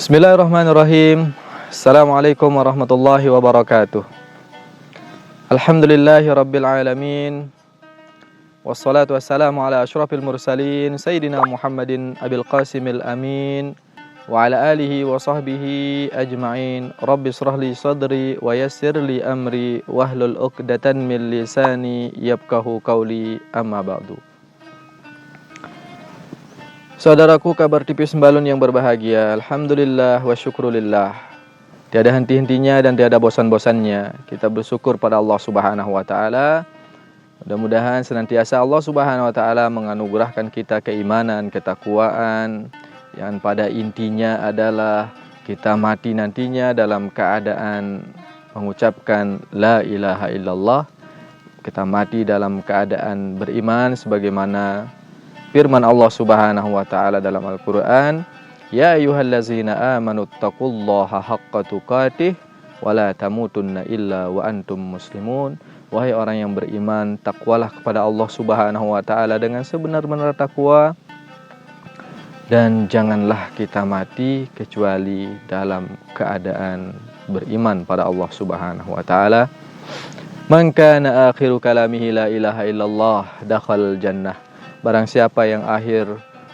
Bismillahirrahmanirrahim. Assalamualaikum warahmatullahi wabarakatuh. Alhamdulillahi rabbil alamin. Wassalatu wassalamu ala asyrafil mursalin Sayyidina Muhammadin abil qasimil amin wa ala alihi wa sahbihi ajma'in. Rabbi shrahli sadri wa yassirli amri wahlul uqdatan min lisani yafqahu qawli, amma ba'du. Saudaraku kabar tipis sembalun yang berbahagia, alhamdulillah wa syukrulillah. Tiada henti-hentinya dan tiada bosan-bosannya kita bersyukur pada Allah Subhanahu wa taala. Mudah-mudahan senantiasa Allah Subhanahu wa taala menganugerahkan kita keimanan, ketakwaan yang pada intinya adalah kita mati nantinya dalam keadaan mengucapkan la ilaha illallah. Kita mati dalam keadaan beriman sebagaimana firman Allah Subhanahu wa taala dalam Al-Qur'an, ya ayyuhallazina amanu taqullaha haqqa tuqatih wa la tamutunna illa wa antum muslimun. Wahai orang yang beriman, takwalah kepada Allah Subhanahu wa taala dengan sebenar-benar takwa, dan janganlah kita mati kecuali dalam keadaan beriman pada Allah Subhanahu wa taala. Man kana akhiru kalamihi la ilaha illallah dakhala jannah. Barang siapa yang akhir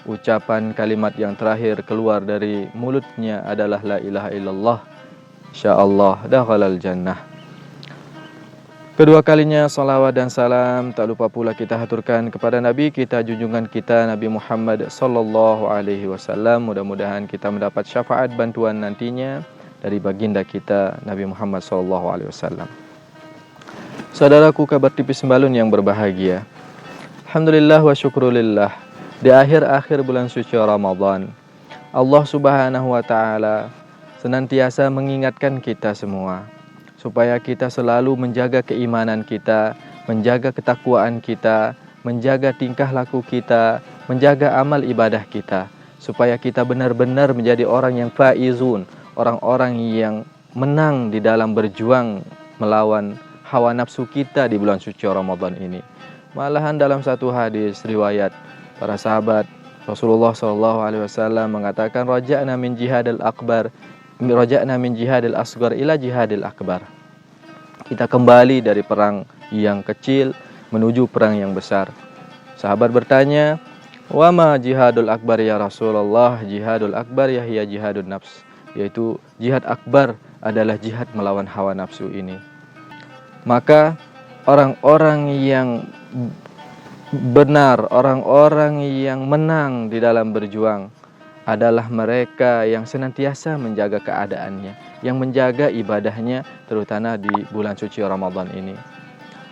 ucapan kalimat yang terakhir keluar dari mulutnya adalah la ilaha illallah, insyaallah dakhalal jannah. Kedua kalinya salawat dan salam tak lupa pula kita haturkan kepada Nabi kita, junjungan kita Nabi Muhammad sallallahu alaihi wasallam. Mudah-mudahan kita mendapat syafaat bantuan nantinya dari baginda kita Nabi Muhammad sallallahu alaihi wasallam. Saudaraku kabar tipis sembalun yang berbahagia, alhamdulillah wa syukrulillah. Di akhir-akhir bulan suci Ramadan, Allah Subhanahu wa taala senantiasa mengingatkan kita semua supaya kita selalu menjaga keimanan kita, menjaga ketakwaan kita, menjaga tingkah laku kita, menjaga amal ibadah kita, supaya kita benar-benar menjadi orang yang faizun, orang-orang yang menang di dalam berjuang melawan hawa nafsu kita di bulan suci Ramadan ini. Malahan dalam satu hadis riwayat para sahabat, Rasulullah SAW mengatakan, raja'na min jihadil akbar, raja'na min jihadil asgar ila jihadil akbar. Kita kembali dari perang yang kecil menuju perang yang besar. Sahabat bertanya, wa ma jihadul akbar ya Rasulullah? Jihadul akbar ya hiya jihadun nafs, yaitu jihad akbar adalah jihad melawan hawa nafsu ini. Maka orang-orang yang benar, orang-orang yang menang di dalam berjuang adalah mereka yang senantiasa menjaga keadaannya, yang menjaga ibadahnya, terutama di bulan suci Ramadan ini.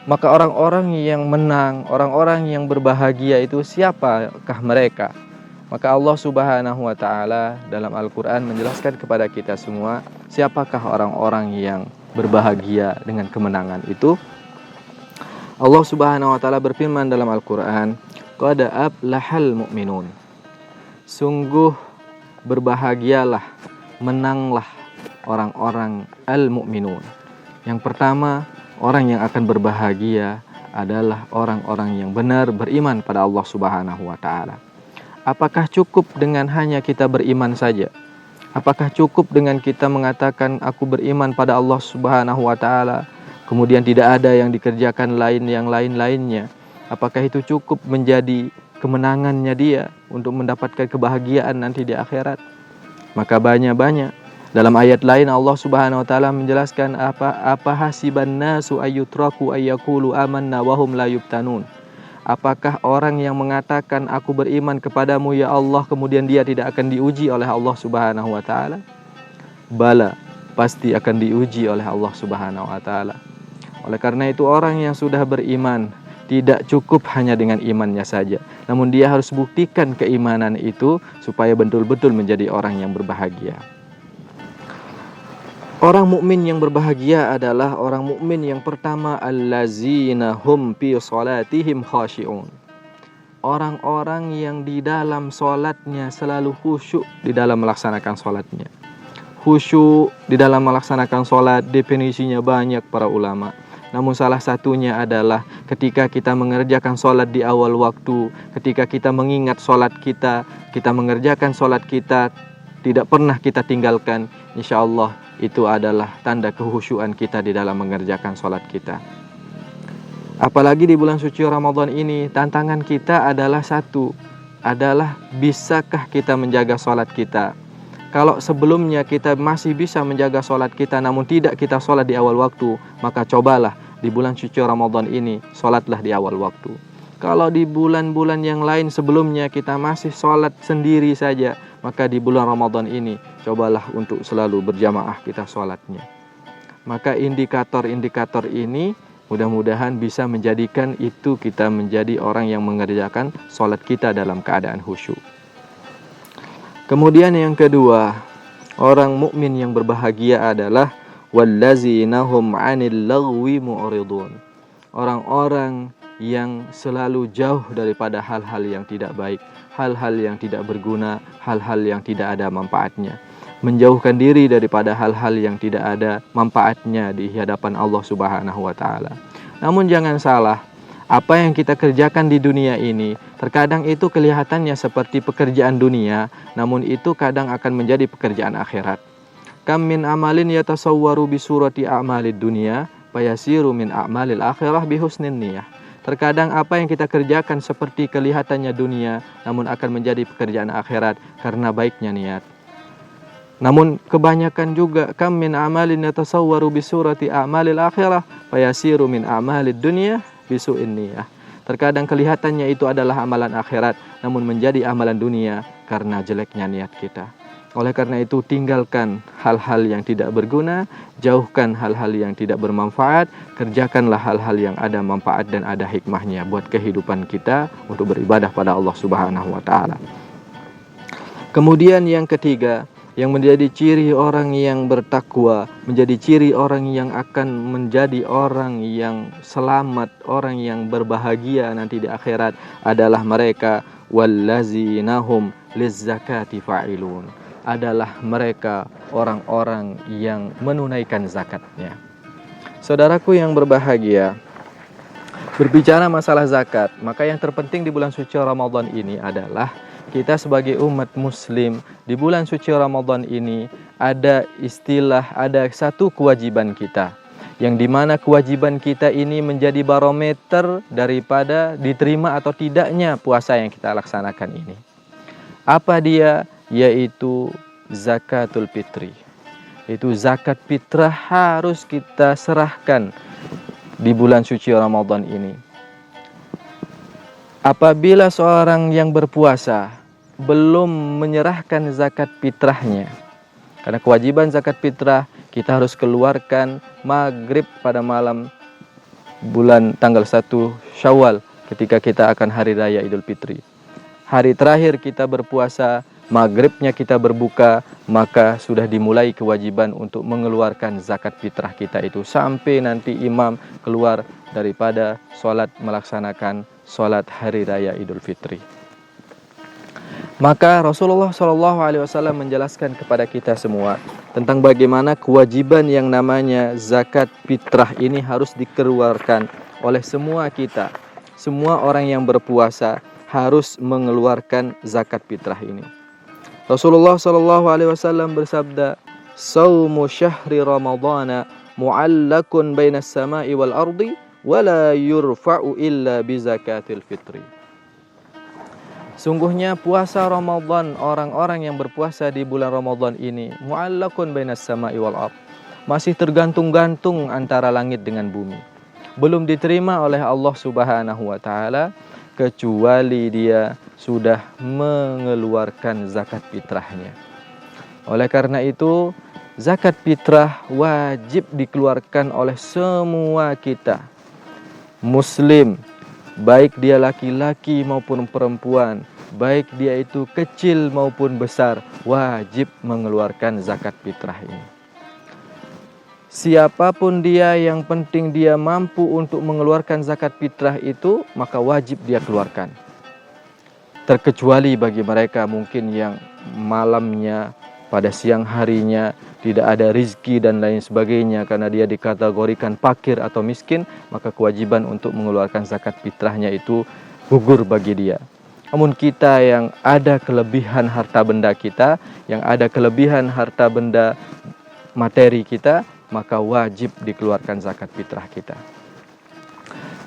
Maka orang-orang yang menang, orang-orang yang berbahagia itu siapakah mereka? Maka Allah Subhanahu wa taala dalam Al-Qur'an menjelaskan kepada kita semua siapakah orang-orang yang berbahagia dengan kemenangan itu. Allah Subhanahu wa taala berfirman dalam Al-Qur'an, qad aflahal mu'minun. Sungguh berbahagialah, menanglah orang-orang al-mu'minun. Yang pertama, orang yang akan berbahagia adalah orang-orang yang benar beriman pada Allah Subhanahu wa taala. Apakah cukup dengan hanya kita beriman saja? Apakah cukup dengan kita mengatakan aku beriman pada Allah Subhanahu wa taala, kemudian tidak ada yang dikerjakan yang lain-lainnya? Apakah itu cukup menjadi kemenangannya dia untuk mendapatkan kebahagiaan nanti di akhirat? Maka banyak-banyak. Dalam ayat lain Allah Subhanahu wa taala menjelaskan apa hasiban nasu ayyutraku ayyaqulu amanna wa hum la yuftanun. Apakah orang yang mengatakan aku beriman kepadamu ya Allah, kemudian dia tidak akan diuji oleh Allah Subhanahu wa taala? Bala, pasti akan diuji oleh Allah Subhanahu wa taala. Oleh karena itu orang yang sudah beriman tidak cukup hanya dengan imannya saja, namun dia harus buktikan keimanan itu supaya betul-betul menjadi orang yang berbahagia. Orang mukmin yang berbahagia adalah orang mukmin yang pertama, allazina hum fi salatihim khashi'un. Orang-orang yang di dalam salatnya selalu khusyuk di dalam melaksanakan salatnya. Khusyuk di dalam melaksanakan salat definisinya banyak para ulama. Namun salah satunya adalah ketika kita mengerjakan sholat di awal waktu, ketika kita mengingat sholat kita mengerjakan sholat kita tidak pernah kita tinggalkan, insya Allah itu adalah tanda kehusyuan kita di dalam mengerjakan sholat kita. Apalagi di bulan suci Ramadan ini, tantangan kita adalah satu, adalah bisakah kita menjaga sholat kita. Kalau sebelumnya kita masih bisa menjaga sholat kita namun tidak kita sholat di awal waktu, maka cobalah di bulan suci Ramadan ini, sholatlah di awal waktu. Kalau di bulan-bulan yang lain sebelumnya kita masih sholat sendiri saja, maka di bulan Ramadan ini cobalah untuk selalu berjamaah kita sholatnya. Maka indikator-indikator ini mudah-mudahan bisa menjadikan itu kita menjadi orang yang mengerjakan sholat kita dalam keadaan khusyuk. Kemudian yang kedua, orang mukmin yang berbahagia adalah wallazina hum 'anil lagwi mu'ridun. Orang-orang yang selalu jauh daripada hal-hal yang tidak baik, hal-hal yang tidak berguna, hal-hal yang tidak ada manfaatnya. Menjauhkan diri daripada hal-hal yang tidak ada manfaatnya di hadapan Allah Subhanahu wa taala. Namun jangan salah, apa yang kita kerjakan di dunia ini terkadang itu kelihatannya seperti pekerjaan dunia, namun itu kadang akan menjadi pekerjaan akhirat. Kam min amalin yatasawwaru bi surati a'malid dunya fayasiru min a'malil akhirah bi husnin niyah. Terkadang apa yang kita kerjakan seperti kelihatannya dunia, namun akan menjadi pekerjaan akhirat karena baiknya niat. Namun kebanyakan juga kam min amalin yatasawwaru bi surati a'malil akhirah fayasiru min a'malid dunya bisu'in niyah. Terkadang kelihatannya itu adalah amalan akhirat, namun menjadi amalan dunia karena jeleknya niat kita. Oleh karena itu, tinggalkan hal-hal yang tidak berguna, jauhkan hal-hal yang tidak bermanfaat, kerjakanlah hal-hal yang ada manfaat dan ada hikmahnya buat kehidupan kita untuk beribadah pada Allah Subhanahu wa taala. Kemudian yang ketiga, yang menjadi ciri orang yang bertakwa, menjadi ciri orang yang akan menjadi orang yang selamat, orang yang berbahagia nanti di akhirat adalah mereka wallazinahum lizzakati fa'ilun, adalah mereka orang-orang yang menunaikan zakatnya. Saudaraku yang berbahagia, berbicara masalah zakat, maka yang terpenting di bulan suci Ramadan ini adalah kita sebagai umat muslim di bulan suci Ramadan ini ada istilah, ada satu kewajiban kita, yang dimana kewajiban kita ini menjadi barometer daripada diterima atau tidaknya puasa yang kita laksanakan ini. Apa dia? Yaitu zakatul fitri. Itu zakat fitrah harus kita serahkan di bulan suci Ramadan ini. Apabila seorang yang berpuasa belum menyerahkan zakat fitrahnya, karena kewajiban zakat fitrah kita harus keluarkan maghrib pada malam bulan tanggal 1 Syawal ketika kita akan hari raya Idul Fitri. Hari terakhir kita berpuasa, maghribnya kita berbuka, maka sudah dimulai kewajiban untuk mengeluarkan zakat fitrah kita itu sampai nanti imam keluar daripada sholat melaksanakan sholat hari raya Idul Fitri. Maka Rasulullah SAW menjelaskan kepada kita semua tentang bagaimana kewajiban yang namanya zakat fitrah ini harus dikeluarkan oleh semua kita. Semua orang yang berpuasa harus mengeluarkan zakat fitrah ini. Rasulullah SAW bersabda, "Saumu syahri Ramadana mu'allakun bainas sama'i wal ardi wala yurfa'u illa bi zakatil fitri." Sungguhnya puasa Ramadan, orang-orang yang berpuasa di bulan Ramadan ini mu'allakun bainas sama'i wal ard, masih tergantung-gantung antara langit dengan bumi. Belum diterima oleh Allah Subhanahu wa taala kecuali dia sudah mengeluarkan zakat fitrahnya. Oleh karena itu, zakat fitrah wajib dikeluarkan oleh semua kita, muslim, baik dia laki-laki maupun perempuan, baik dia itu kecil maupun besar, wajib mengeluarkan zakat fitrah ini. Siapapun dia, yang penting dia mampu untuk mengeluarkan zakat fitrah itu, maka wajib dia keluarkan. Terkecuali bagi mereka mungkin yang malamnya, pada siang harinya tidak ada rizki dan lain sebagainya, karena dia dikategorikan fakir atau miskin, maka kewajiban untuk mengeluarkan zakat fitrahnya itu gugur bagi dia. Namun kita yang ada kelebihan harta benda kita, yang ada kelebihan harta benda materi kita, maka wajib dikeluarkan zakat fitrah kita.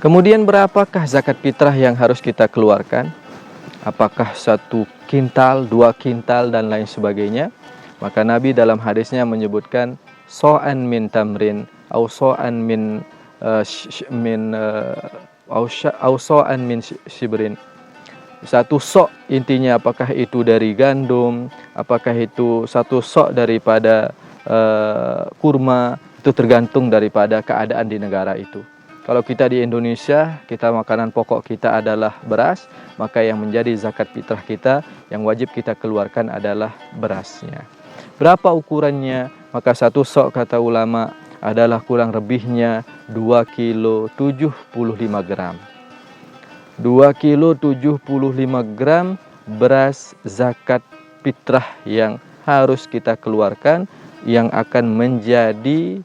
Kemudian berapakah zakat fitrah yang harus kita keluarkan? Apakah 1 kintal, 2 kintal, dan lain sebagainya? Maka Nabi dalam hadisnya menyebutkan so'an min tamrin, au so'an min so'an min shibrin. 1 sok, intinya apakah itu dari gandum, apakah itu 1 sok daripada kurma, itu tergantung daripada keadaan di negara itu. Kalau kita di Indonesia, kita makanan pokok kita adalah beras, maka yang menjadi zakat fitrah kita, yang wajib kita keluarkan adalah berasnya. Berapa ukurannya? Maka 1 sok kata ulama adalah kurang lebihnya 2 kilo 75 gram. 2 kilo 75 gram beras zakat fitrah yang harus kita keluarkan, yang akan menjadi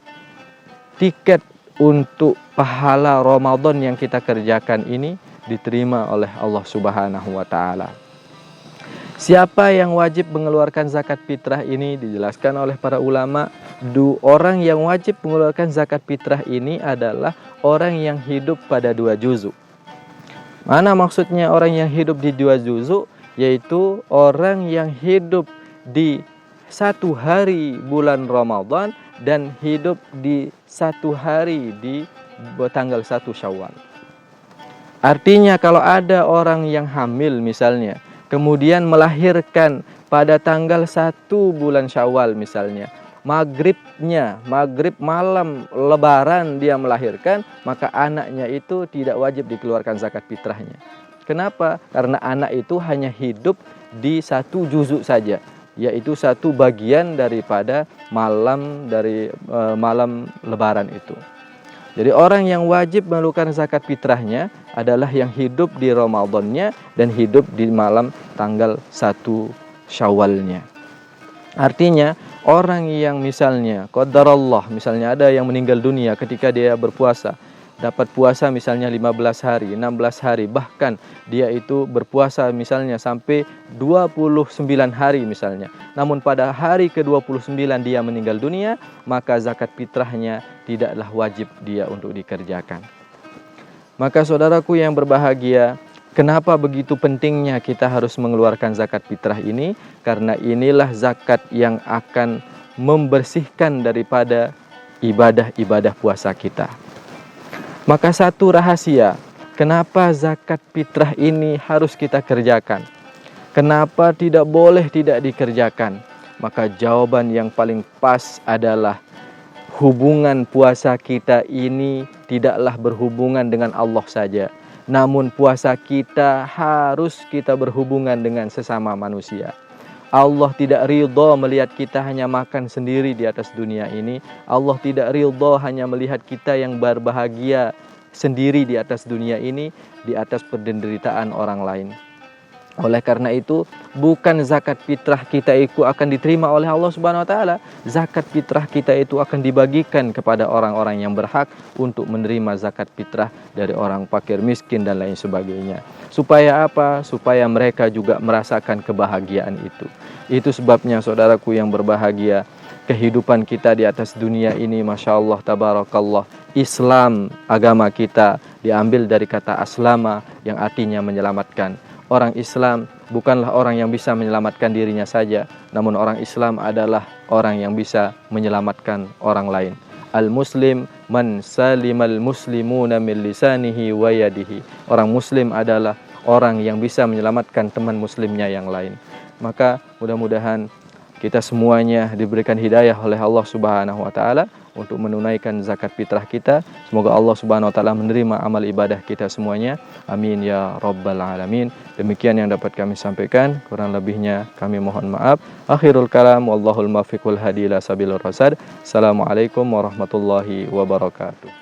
tiket untuk pahala Ramadan yang kita kerjakan ini diterima oleh Allah Subhanahu wa taala. Siapa yang wajib mengeluarkan zakat fitrah ini dijelaskan oleh para ulama. Orang yang wajib mengeluarkan zakat fitrah ini adalah orang yang hidup pada 2 juzuk. Mana maksudnya orang yang hidup di 2 juzuk? Yaitu orang yang hidup di 1 hari bulan Ramadan dan hidup di 1 hari di tanggal 1 Syawal. Artinya kalau ada orang yang hamil misalnya, kemudian melahirkan pada tanggal 1 bulan Syawal misalnya, maghrib malam lebaran dia melahirkan, maka anaknya itu tidak wajib dikeluarkan zakat fitrahnya. Kenapa? Karena anak itu hanya hidup di 1 juzuk saja, yaitu 1 bagian daripada malam lebaran itu. Jadi orang yang wajib mengeluarkan zakat fitrahnya adalah yang hidup di Ramadannya dan hidup di malam tanggal 1 Syawalnya. Artinya orang yang misalnya qadarullah, misalnya ada yang meninggal dunia ketika dia berpuasa, dapat puasa misalnya 15 hari, 16 hari, bahkan dia itu berpuasa misalnya sampai 29 hari misalnya. Namun pada hari ke-29 dia meninggal dunia, maka zakat fitrahnya tidaklah wajib dia untuk dikerjakan. Maka saudaraku yang berbahagia, kenapa begitu pentingnya kita harus mengeluarkan zakat fitrah ini? Karena inilah zakat yang akan membersihkan daripada ibadah-ibadah puasa kita. Maka 1 rahasia, kenapa zakat fitrah ini harus kita kerjakan? Kenapa tidak boleh tidak dikerjakan? Maka jawaban yang paling pas adalah hubungan puasa kita ini tidaklah berhubungan dengan Allah saja, namun puasa kita harus kita berhubungan dengan sesama manusia. Allah tidak ridha melihat kita hanya makan sendiri di atas dunia ini. Allah tidak ridha hanya melihat kita yang berbahagia sendiri di atas dunia ini, di atas penderitaan orang lain. Oleh karena itu, bukan zakat fitrah kita itu akan diterima oleh Allah Subhanahu wa taala. Zakat fitrah kita itu akan dibagikan kepada orang-orang yang berhak untuk menerima zakat fitrah dari orang fakir, miskin, dan lain sebagainya. Supaya apa? Supaya mereka juga merasakan kebahagiaan itu. Itu sebabnya saudaraku yang berbahagia, kehidupan kita di atas dunia ini, Masya Allah, Tabarakallah, Islam, agama kita diambil dari kata aslama yang artinya menyelamatkan. Orang Islam bukanlah orang yang bisa menyelamatkan dirinya saja, namun orang Islam adalah orang yang bisa menyelamatkan orang lain. Al-Muslim man salimal muslimuna min lisanihi wa yadihi. Orang Muslim adalah orang yang bisa menyelamatkan teman muslimnya yang lain. Maka mudah-mudahan kita semuanya diberikan hidayah oleh Allah Subhanahu wa taala untuk menunaikan zakat fitrah kita. Semoga Allah Subhanahu wa taala menerima amal ibadah kita semuanya. Amin ya rabbal alamin. Demikian yang dapat kami sampaikan, kurang lebihnya kami mohon maaf. Akhirul kalam, wallahul muwaffiq wal hadi ila sabilir rasyad. Assalamualaikum warahmatullahi wabarakatuh.